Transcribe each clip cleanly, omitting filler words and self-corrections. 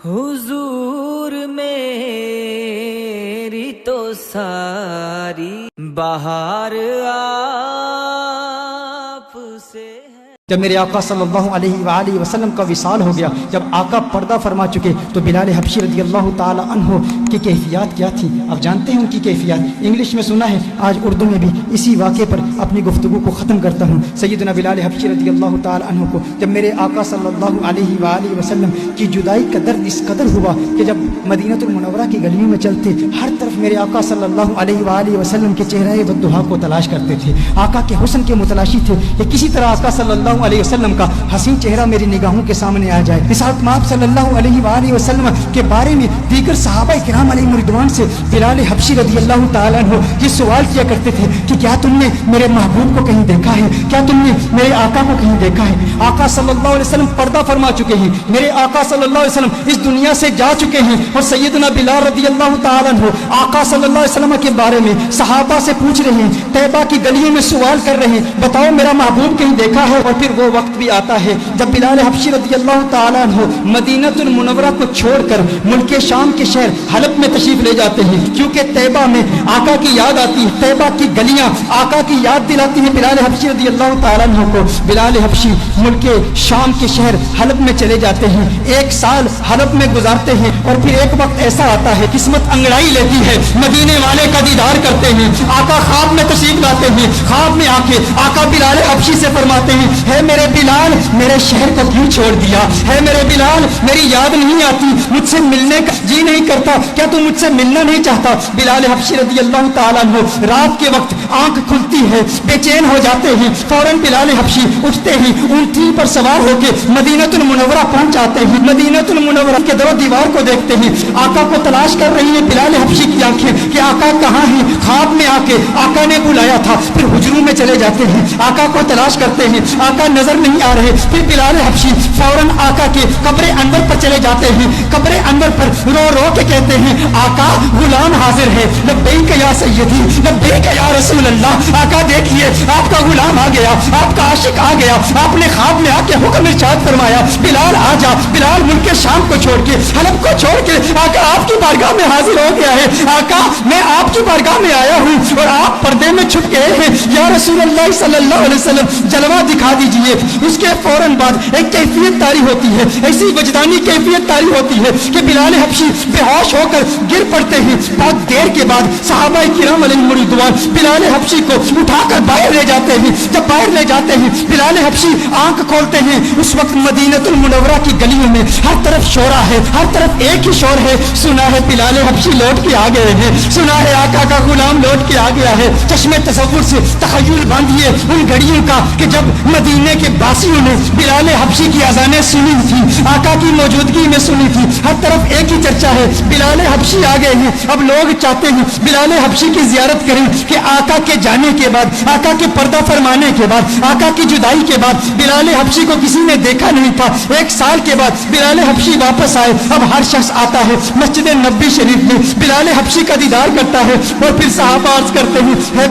حضور میری تو ساری بہار آپ سے ہے۔ جب میرے آقا صلی اللہ علیہ وآلہ وسلم کا وصال ہو گیا، جب آقا پردہ فرما چکے، تو بلال حبشی رضی اللہ تعالی عنہ کی کیفیات کیا تھی؟ آپ جانتے ہیں ان کی کیفیات، انگلش میں سنا ہے، آج اردو میں بھی اسی واقعے پر اپنی گفتگو کو ختم کرتا ہوں۔ سیدنا بلال حبشی رضی اللہ تعالی عنہ کو جب میرے آقا صلی اللہ علیہ وآلہ وسلم کی جدائی کا درد اس قدر ہوا کہ جب مدینہ المنورہ کی گلیوں میں چلتے، ہر طرف میرے آقا صلی اللہ علیہ وآلہ وسلم کے چہرہ بددہا کو تلاش کرتے تھے، آقا کے حسن کے متلاشی تھے کہ کسی طرح آقا صلی اللہ علیہ وسلم کا حسین چہرہ میری نگاہوں کے سامنے آ جائے۔ اس حضرت آپ صلی اللہ علیہ وآلہ وسلم کے بارے میں دیگر صحابہ کرام علیہ رضوان سے بلال حبشی رضی اللہ تعالیٰ عنہ یہ سوال کیا کرتے تھے کہ کیا تم نے میرے محبوب کو کہیں دیکھا ہے؟ کیا تم نے میرے آقا کو کہیں دیکھا ہے؟ آقا صلی اللہ علیہ وسلم پردہ فرما چکے ہیں، میرے آقا صلی اللہ علیہ وسلم اس دنیا سے جا چکے ہیں، اور سیدنا بلال رضی اللہ تعالیٰ عنہ آقا صلی اللہ علیہ وسلم کے بارے میں صحابہ سے پوچھ رہے ہیں، طیبہ کی گلیوں میں سوال کر رہے ہیں، بتاؤ میرا محبوب کہیں دیکھا ہے؟ اور پھر وہ وقت بھی آتا ہے جب بلال حبشی رضی اللہ تعالیٰ عنہ مدینہ المنورہ کو چھوڑ کر ملک شام کے شہر حلب میں تشریف لے جاتے ہیں، کیونکہ طیبہ میں آقا کی یاد آتی ہے، طیبہ کی گلیاں آقا کی یاد دلاتی ہیں بلال حبشی رضی اللہ تعالیٰ عنہ کو۔ بلال حبشی ملک شام کے شہر حلب میں چلے جاتے ہیں، 1 سال حلب میں گزارتے ہیں، اور پھر ایک وقت ایسا آتا ہے قسمت انگڑائی لیتی ہے، مدینے والے کا دیدار کرتے ہیں، آقا خواب میں تشریف لاتے ہیں، خواب میں آ کے آقا بلال حبشی سے فرماتے ہیں، ہے میرے بلال میرے شہر کو کیوں چھوڑ دیا؟ ہے میرے بلال میری یاد نہیں آتی؟ مجھ سے ملنے کا جی نہیں کرتا؟ کیا تم مجھ سے ملنا نہیں چاہتا؟ بلال حبشی رضی اللہ تعالیٰ عنہ رات کے وقت آنکھ کھلتی ہے، بے چین ہو جاتے ہیں، فوراً بلال حبشی اٹھتے ہیں، اونٹی پر سوار ہو کے مدینہ المنورہ پہنچ جاتے ہیں، مدینہ المنورہ کے در و دیوار کو دیکھتے ہیں، آقا کو تلاش کر رہی ہیں بلال حبشی کی آنکھیں کہ آقا کہاں ہیں؟ خواب میں آ کے آقا نے بلایا تھا، پھر حجروں میں چلے جاتے ہیں، آقا کو تلاش کرتے ہیں، آقا نظر نہیں آ رہے، پھر بلال حبشی فوراً آقا کے قبر انور پر چلے جاتے ہیں، قبر انور پر رو رو کے کہتے ہیں، آقا غلام حاضر ہے، لبیک یا سیدی لبیک یا رسول اللہ۔ آقا دیکھیے آپ کا غلام آ گیا، آپ کا عاشق آ گیا، آپ نے خواب میں آ کے حکم ارشاد فرمایا بلال آ جا۔ بلال ملک شام کو چھوڑ کے حلب کو چھوڑ کے آقا آپ کی بارگاہ میں حاضر ہو گیا ہے، آقا میں آپ کی بارگاہ میں آیا ہوں اور آپ پردے میں چھپ گئے ہیں، یا رسول اللہ صلی اللہ علیہ وسلم جلوہ دکھا دیجئے۔ اس کے فوراً بعد ایک کیفیت طاری ہوتی ہے، ایسی وجدانی کیفیت طاری ہوتی ہے کہ بلال حبشی بے ہوش ہو کر گر پڑتے ہیں۔ بہت دیر کے بعد صحابہ کرام علیہم رضوان بلال حبشی کو اٹھا کر باہر لے جاتے ہیں، جب باہر لے جاتے ہیں بلال حبشی آنکھ کھولتے ہیں، اس وقت مدینہ المنورہ کی گلیوں میں ہر طرف شورا ہے، ہر طرف ایک ہی شور ہے، سنا ہے بلال حبشی لوٹ کے آ گئے ہیں، سنا ہے آقا کا غلام لوٹ کے آ گیا ہے۔ چشمے تصور سے تخیل باندھیے ان گھڑیوں کا کہ جب مدینے کے باسیوں نے بلال حبشی کی اذانیں سنی تھی، آقا کی موجودگی میں سنی تھی، ہر طرف ایک ہی چرچا ہے بلال حبشی آ گئے ہیں۔ اب لوگ چاہتے ہیں بلال حبشی کی زیارت کریں کہ آقا کے جانے کے بعد، آقا کے پردہ فرمانے کے بعد، آقا کی جدائی کے بعد بلال حبشی کو کسی نے دیکھا نہیں تھا، 1 سال کے بعد بلال حبشی واپس آئے۔ اب ہر شخص آتا ہے مسجد نبوی شریف میں بلال حبشی کا دیدار کرتا ہے، اور پھر صحابہ عرض کرتے ہیں، ہے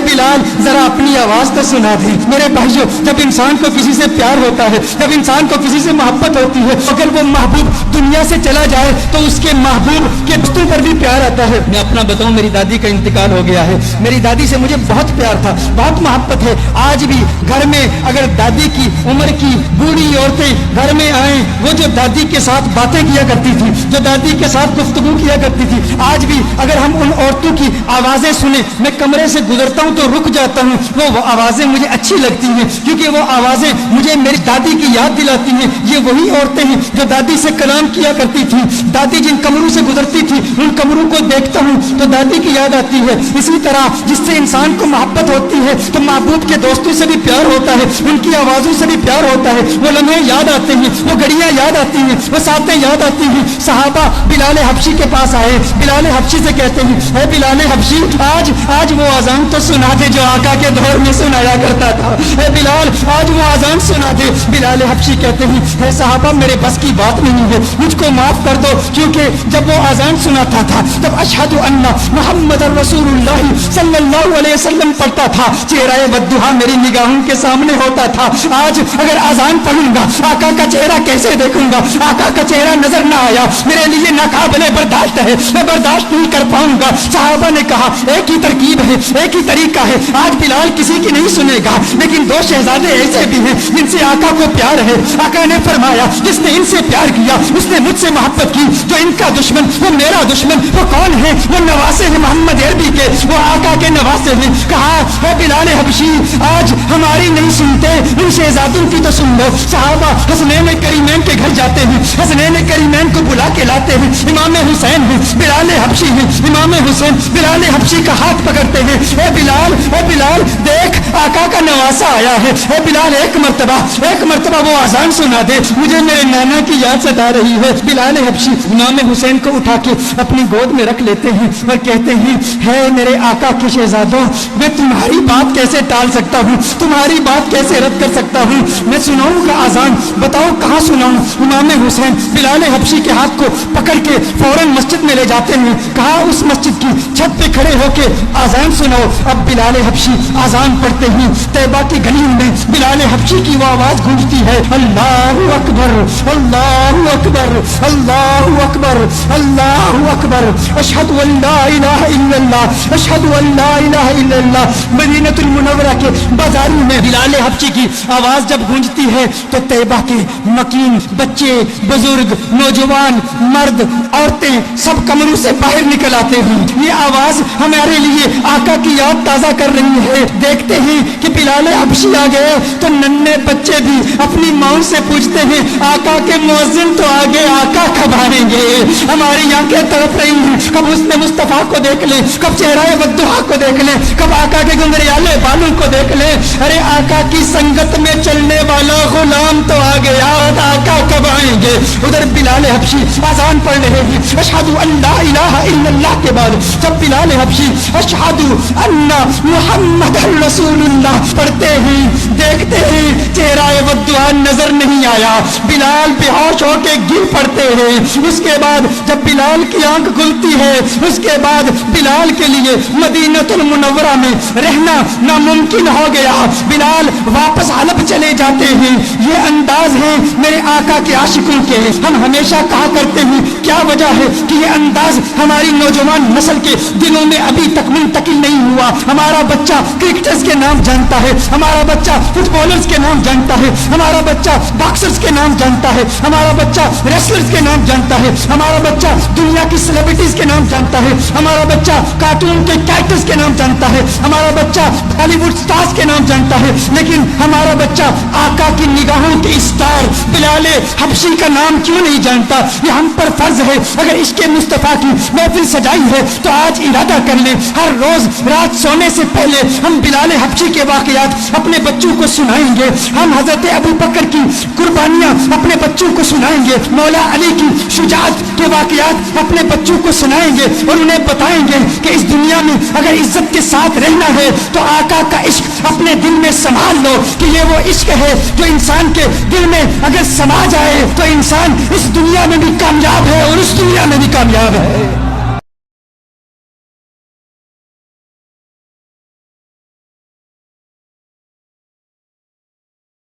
بلال ذرا اپنی آواز تو سنا دیں۔ میرے بھائیو، جب انسان کو کسی سے پیار ہوتا ہے، جب انسان کو کسی سے محبت ہوتی ہے، اگر وہ محبوب دنیا سے چلا جائے تو اس کے محبوب کے رشتوں پر بھی پیار آتا ہے۔ میں اپنا بتاؤں، میری دادی کا انتقال ہو گیا ہے، میری دادی سے مجھے بہت پیار تھا، بہت محبت ہے۔ آج بھی گھر میں اگر دادی کی عمر کی بوڑھی عورتیں گھر میں آئیں، وہ جو دادی کے ساتھ باتیں کیا کرتی تھی، جو دادی کے ساتھ گفتگو کیا کرتی تھی، آج بھی اگر ہم ان عورتوں کی آوازیں سنیں، میں کمرے سے گزرتا ہوں تو رک جاتا ہوں، وہ آوازیں مجھے اچھی لگتی ہیں، کیونکہ وہ آوازیں مجھے میری دادی کی یاد دلاتی ہیں۔ یہ وہی عورتیں ہیں جو دادی سے کلام کیا کرتی تھی، دادی جن کمروں سے گزرتی تھی ان کمروں کو دیکھتا ہوں تو دادی کی یاد آتی ہے۔ اسی طرح جس سے انسان کو محبت ہوتی ہے تو محبوب کے دوستوں سے بھی پیار ہوتا ہے، ان کی آوازوں سے بھی پیار ہوتا ہے، وہ لمحے یاد آتے ہیں، وہ گھڑیاں یاد آتی ہیں، وہ ساتیں یاد آتی ہیں۔ صحابہ بلال بلال حبشی کے پاس آئے, بلال حبشی سے کہتے ہیں اے بلال حبشی آج وہ اذان تو سنا دے جو آقا کے دور میں سنایا کرتا تھا, اے بلال آج وہ اذان سنا دے. بلال حبشی کہتے ہیں اے صحابہ میرے بس کی بات نہیں ہے, مجھ کو معاف کر دو, کیونکہ جب وہ اذان سناتا تھا تب اشہد ان محمد رسول اللہ صلی اللہ علیہ وسلم پڑھتا تھا, چہرہ والضحیٰ میری نگاہوں کے سامنے ہوتا تھا. آج اگر اذان پڑھوں گا آقا کا چہرہ کیسے دیکھوں گا, آقا کا چہرہ نظر نہ آیا میرے لیے ناقابل برداشت ہے, میں برداشت نہیں کر پاؤں گا. صحابہ نے کہا ایک ہی ترکیب ہے, ایک ہی طریقہ ہے, آج بلال کسی کی نہیں سنے گا, لیکن دو شہزادے ایسے بھی ہیں جن سے آقا کو پیار ہے. آقا نے فرمایا جس نے ان سے پیار کیا اس نے مجھ سے محبت کی, جو ان کا دشمن وہ میرا دشمن. وہ کون ہے؟ وہ نواسے ہیں محمد عربی کے, وہ آقا کے نواسے ہیں. کہا اے بلال حبشی آج ہماری نہیں سنتے, ان شہزادوں کی تو سن لو. صحابہ حسنین کریمین کے گھر جاتے ہیں, حسنین کریمین کو بلا کے لاتے ہیں. امام حسین ہیں, بلال حبشی ہیں, امام حسین بلال حبشی کا ہاتھ پکڑتے ہیں. اے بلال دیکھ آقا کا نواسا آیا ہے, اے بلال ایک مرتبہ وہ اذان سنا دے, مجھے میرے نانا کی یاد ستا رہی ہے. بلال حبشی امام حسین کو اٹھا کے اپنی گود میں رکھ لیتے ہیں اور کہتے ہیں ہے میرے آقا کے شہزادوں, میں تمہاری بات کیسے ٹال سکتا ہوں, تمہاری بات کیسے رد کر سکتا ہوں, میں سناؤں گا اذان, بتاؤ کہاں سناؤں. امام حسین بلال حبشی کے ہاتھ کو پکڑ کے فوراً مسجد میں لے جاتے ہیں. کہا اس مسجد کی چھت پہ کھڑے ہو کے اذان سناؤ. اب بلال حبشی اذان پڑھتے ہیں. طیبہ کی گلیوں میں بلال حبشی کی وہ آواز گونجتی ہے, اللہ اکبر اللہ اکبر اللہ اکبر اللہ اکبر, اشہد ان لا الہ الا اللہ اشہد ان لا الہ الا اللہ. مدینہ المنورہ کے بازاروں میں بلال حبشی کی آواز جب گونجتی ہے تو طیبہ کے مکین بچے بزرگ نوجوان مرد عورتیں سب کمروں سے باہر نکل آتے ہیں. یہ آواز ہمارے لیے آقا کی یاد تازہ کر رہی ہے. دیکھتے ہیں کہ بلال حبشی آ گئے تو ننھے بچے بھی اپنی ماں سے پوچھتے ہیں آقا کے مؤذن تو آگے, آقا کب آئیں گے. ہماری آنکھیں تڑپ رہی ہیں, کب حسن مصطفیٰ کو دیکھ لیں, کب چہرہ والضحیٰ کو دیکھ لیں, کب آقا کے گنگریالے بالوں کو دیکھ لیں. ارے آقا کی سنگت میں چلنے والا غلام تو آ گیا, آقا کب آئیں گے. ادھر بلال حبشی اذان پڑھ رہے ہیں اشہد ان لا الہ الا اللہ کے بعد جب بلال حبشی اشہد ان محمد رسول اللہ پڑھتے ہیں دیکھتے ہیں چہرہ والضحیٰ نظر نہیں آیا, بلال بے ہوش ہو کے گر پڑتے ہیں. اس کے بعد جب بلال کی آنکھ کھلتی ہے اس کے بعد بلال کے لیے مدینہ المنورہ میں رہنا ناممکن ہو گیا. بلال واپس حلب چلے جاتے ہیں. یہ انداز ہے میرے آقا کے عاشقوں کے. ہم ہمیشہ کہا کرتے ہیں کیا وجہ ہے کہ یہ انداز ہماری نوجوان نسل کے دلوں میں ابھی تک منتقل نہیں ہوا. ہمارا بچہ کرکٹرز کے نام جانتا ہے, ہمارا بچہ فٹ بالرز کے نام جانتا ہے, ہمارا بچہ باکسرز کے نام جانتا ہے, ہمارا بچہ ریسلرز کے نام جانتا ہے, ہمارا بچہ دنیا کی سیلیبریٹیز کے نام جانتا ہے, ہمارا بچہ کارٹون کے کیریکٹرز کے نام جانتا ہے, ہمارا بچہ بالی ووڈ سٹارز کے نام جانتا ہے. لیکن ہمارا بچہ آقا کی نگاہوں کے اسٹار بلال حبشی کا نام کیوں نہیں جانتا. یہ ہم پر فرض ہے. اگر عشق مصطفیٰ کی محفل سجائی ہے تو آج ارادہ کر لیں ہر روز رات سونے سے پہلے ہم بلال حبشی کے واقعات اپنے بچوں کو سنائیں گے. ہم حضرت ابو بکر کی قربانیاں اپنے بچوں کو سنائیں گے, مولا علی کی شجاعت کے واقعات اپنے بچوں کو سنائیں گے اور انہیں بتائیں گے کہ اس دنیا میں اگر عزت کے ساتھ رہنا ہے تو آقا کا عشق اپنے دل میں سنبھال لو کہ یہ وہ عشق ہے جو انسان کے دل میں اگر سما جائے تو انسان اس دنیا میں بھی کامیاب ہے اور اس دنیا میں بھی کامیاب ہے.